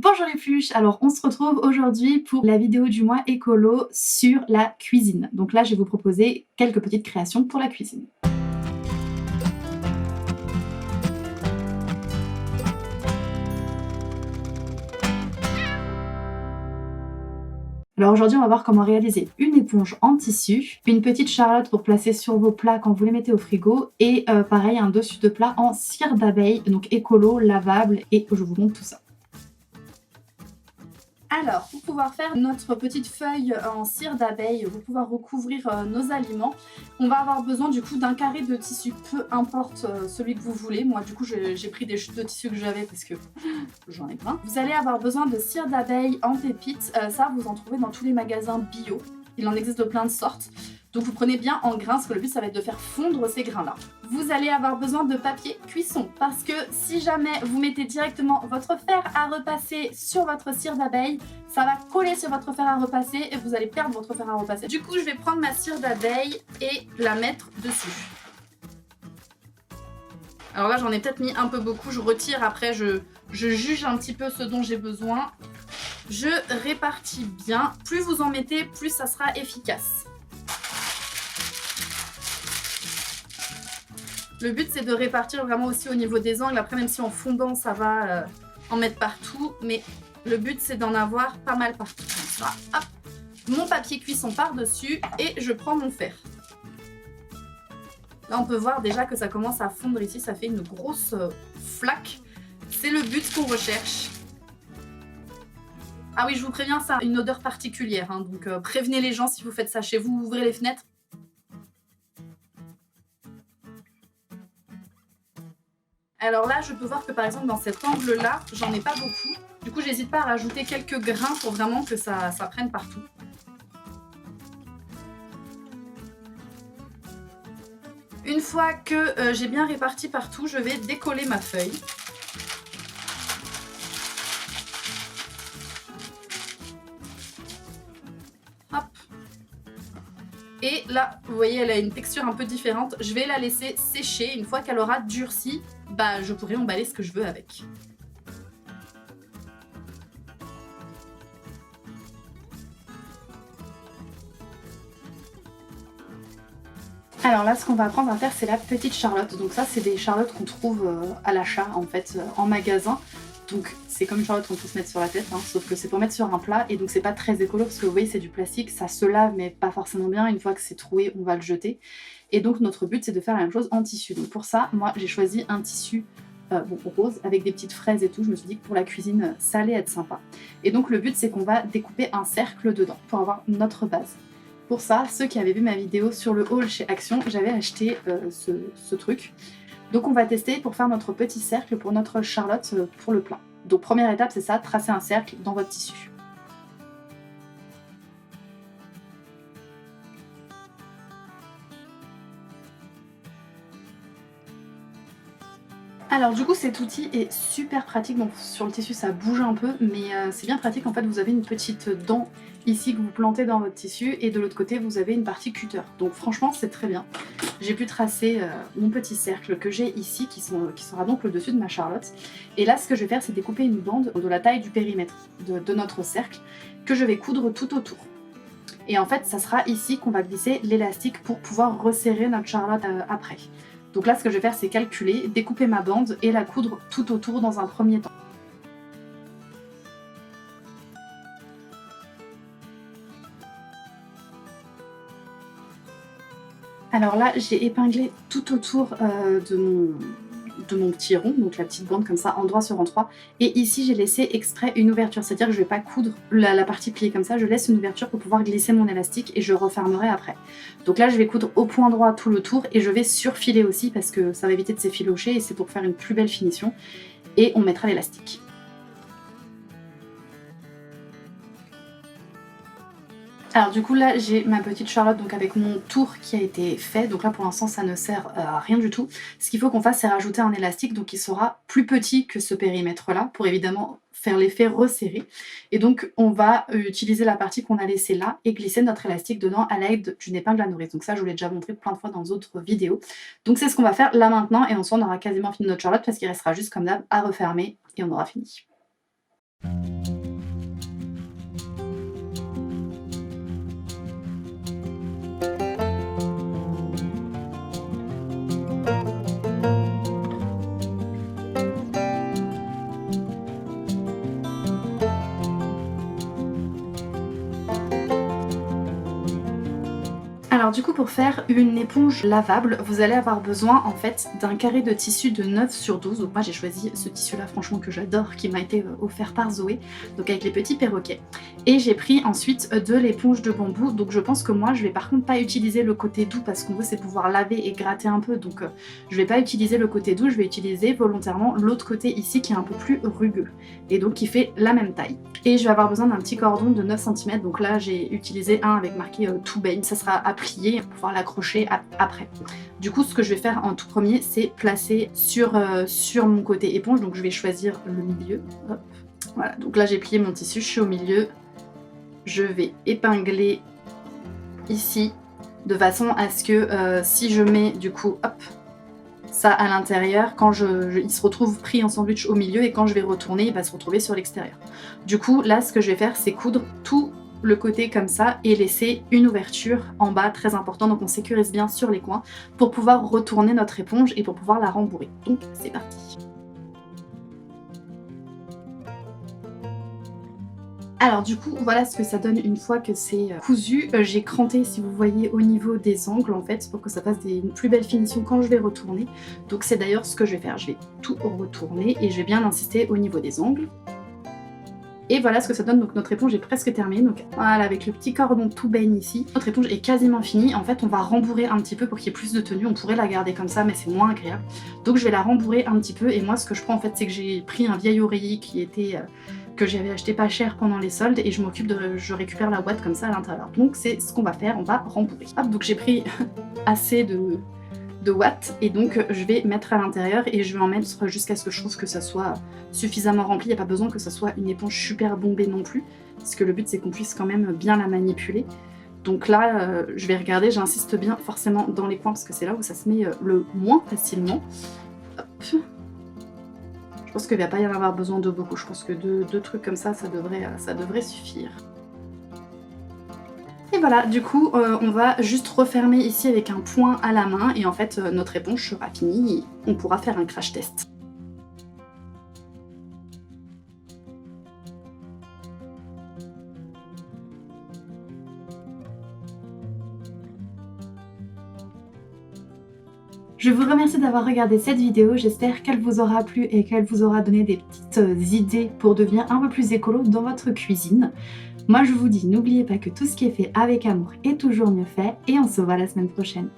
Bonjour les pluches, alors on se retrouve aujourd'hui pour la vidéo du mois écolo sur la cuisine. Donc là je vais vous proposer quelques petites créations pour la cuisine. Alors aujourd'hui on va voir comment réaliser une éponge en tissu, une petite charlotte pour placer sur vos plats quand vous les mettez au frigo et pareil un dessus de plat en cire d'abeille, donc écolo, lavable et je vous montre tout ça. Alors, pour pouvoir faire notre petite feuille en cire d'abeille, pour pouvoir recouvrir nos aliments, on va avoir besoin du coup d'un carré de tissu, peu importe celui que vous voulez. Moi du coup j'ai pris des chutes de tissu que j'avais parce que j'en ai plein. Vous allez avoir besoin de cire d'abeille en pépites, ça vous en trouvez dans tous les magasins bio. Il en existe de plein de sortes. Donc vous prenez bien en grains, parce que le but ça va être de faire fondre ces grains là. Vous allez avoir besoin de papier cuisson, parce que si jamais vous mettez directement votre fer à repasser sur votre cire d'abeille, ça va coller sur votre fer à repasser et vous allez perdre votre fer à repasser. Du coup je vais prendre ma cire d'abeille et la mettre dessus. Alors là j'en ai peut-être mis un peu beaucoup, je retire après, je juge un petit peu ce dont j'ai besoin. Je répartis bien, plus vous en mettez, plus ça sera efficace. Le but c'est de répartir vraiment aussi au niveau des angles, après même si en fondant ça va en mettre partout, mais le but c'est d'en avoir pas mal partout. Comme ça, hop, mon papier cuisson par-dessus et je prends mon fer. Là on peut voir déjà que ça commence à fondre ici, ça fait une grosse flaque. C'est le but qu'on recherche. Ah oui, je vous préviens, ça a une odeur particulière, hein, donc prévenez les gens si vous faites ça chez vous, ouvrez les fenêtres. Alors là, je peux voir que par exemple dans cet angle-là, j'en ai pas beaucoup. Du coup, j'hésite pas à rajouter quelques grains pour vraiment que ça prenne partout. Une fois que j'ai bien réparti partout, je vais décoller ma feuille. Hop. Et là, vous voyez, elle a une texture un peu différente. Je vais la laisser sécher. Une fois qu'elle aura durci, bah, je pourrai emballer ce que je veux avec. Alors là, ce qu'on va apprendre à faire, c'est la petite charlotte. Donc ça, c'est des charlottes qu'on trouve à l'achat, en fait, en magasin. Donc c'est comme une charlotte qu'on peut se mettre sur la tête, hein, sauf que c'est pour mettre sur un plat. Et donc c'est pas très écolo, parce que vous voyez, c'est du plastique, ça se lave, mais pas forcément bien. Une fois que c'est troué, on va le jeter. Et donc notre but, c'est de faire la même chose en tissu. Donc pour ça, moi, j'ai choisi un tissu rose, avec des petites fraises et tout. Je me suis dit que pour la cuisine, ça allait être sympa. Et donc le but, c'est qu'on va découper un cercle dedans, pour avoir notre base. Pour ça, ceux qui avaient vu ma vidéo sur le haul chez Action, j'avais acheté ce truc. Donc on va tester pour faire notre petit cercle pour notre charlotte pour le plat. Donc première étape, c'est ça, tracer un cercle dans votre tissu. Alors du coup cet outil est super pratique, donc sur le tissu ça bouge un peu, mais c'est bien pratique. En fait vous avez une petite dent ici que vous plantez dans votre tissu et de l'autre côté vous avez une partie cutter. Donc franchement c'est très bien. J'ai pu tracer mon petit cercle que j'ai ici qui sera donc le dessus de ma charlotte. Et là ce que je vais faire c'est découper une bande de la taille du périmètre de notre cercle que je vais coudre tout autour. Et en fait ça sera ici qu'on va glisser l'élastique pour pouvoir resserrer notre charlotte après. Donc là, ce que je vais faire, c'est calculer, découper ma bande et la coudre tout autour dans un premier temps. Alors là, j'ai épinglé tout autour de mon petit rond, donc la petite bande comme ça, endroit sur endroit. Et ici, j'ai laissé exprès une ouverture, c'est-à-dire que je ne vais pas coudre la partie pliée comme ça, je laisse une ouverture pour pouvoir glisser mon élastique et je refermerai après. Donc là, je vais coudre au point droit tout le tour et je vais surfiler aussi parce que ça va éviter de s'effilocher et c'est pour faire une plus belle finition. Et on mettra l'élastique. Alors du coup là j'ai ma petite charlotte donc avec mon tour qui a été fait, donc là pour l'instant ça ne sert à rien du tout. Ce qu'il faut qu'on fasse c'est rajouter un élastique donc il sera plus petit que ce périmètre là pour évidemment faire l'effet resserré. Et donc on va utiliser la partie qu'on a laissée là et glisser notre élastique dedans à l'aide d'une épingle à nourrice. Donc ça je vous l'ai déjà montré plein de fois dans d'autres vidéos. Donc c'est ce qu'on va faire là maintenant et ensuite on aura quasiment fini notre charlotte parce qu'il restera juste comme d'hab à refermer et on aura fini. Alors du coup, pour faire une éponge lavable, vous allez avoir besoin en fait d'un carré de tissu de 9 sur 12. Donc moi j'ai choisi ce tissu là franchement que j'adore, qui m'a été offert par Zoé, donc avec les petits perroquets. Et j'ai pris ensuite de l'éponge de bambou, donc je pense que moi je vais par contre pas utiliser le côté doux parce qu'on veut c'est pouvoir laver et gratter un peu, donc je vais pas utiliser le côté doux, je vais utiliser volontairement l'autre côté ici qui est un peu plus rugueux et donc qui fait la même taille. Et je vais avoir besoin d'un petit cordon de 9 cm, donc là j'ai utilisé un avec marqué To Bane, ça sera à plier pour pouvoir l'accrocher après. Du coup ce que je vais faire en tout premier c'est placer sur mon côté éponge, donc je vais choisir le milieu. Hop. Voilà, donc là j'ai plié mon tissu, je suis au milieu, je vais épingler ici de façon à ce que si je mets du coup hop, ça à l'intérieur, quand il se retrouve pris en sandwich au milieu et quand je vais retourner il va se retrouver sur l'extérieur. Du coup là ce que je vais faire c'est coudre tout le côté comme ça et laisser une ouverture en bas très important, donc on sécurise bien sur les coins pour pouvoir retourner notre éponge et pour pouvoir la rembourrer. Donc c'est parti. Alors du coup voilà ce que ça donne une fois que c'est cousu. J'ai cranté si vous voyez au niveau des angles en fait pour que ça fasse une plus belle finition quand je vais retourner. Donc c'est d'ailleurs ce que je vais faire, je vais tout retourner et je vais bien insister au niveau des angles. Et voilà ce que ça donne, donc notre éponge est presque terminée, donc voilà avec le petit cordon To Bane ici. Notre éponge est quasiment finie, en fait on va rembourrer un petit peu pour qu'il y ait plus de tenue, on pourrait la garder comme ça mais c'est moins agréable. Donc je vais la rembourrer un petit peu et moi ce que je prends en fait c'est que j'ai pris un vieil oreiller qui était... que j'avais acheté pas cher pendant les soldes et je récupère la boîte comme ça à l'intérieur. Donc c'est ce qu'on va faire, on va rembourrer. Hop, donc j'ai pris assez de watts et donc je vais mettre à l'intérieur et je vais en mettre jusqu'à ce que je trouve que ça soit suffisamment rempli. Il n'y a pas besoin que ça soit une éponge super bombée non plus parce que le but c'est qu'on puisse quand même bien la manipuler. Donc là je vais regarder, j'insiste bien forcément dans les coins parce que c'est là où ça se met le moins facilement. Hop. Je pense qu'il ne va pas y en avoir besoin de beaucoup, je pense que deux trucs comme ça, ça devrait suffire. Et voilà, du coup, on va juste refermer ici avec un point à la main et en fait, notre éponge sera finie et on pourra faire un crash test. Je vous remercie d'avoir regardé cette vidéo, j'espère qu'elle vous aura plu et qu'elle vous aura donné des petites idées pour devenir un peu plus écolo dans votre cuisine. Moi je vous dis, n'oubliez pas que tout ce qui est fait avec amour est toujours mieux fait et on se voit la semaine prochaine.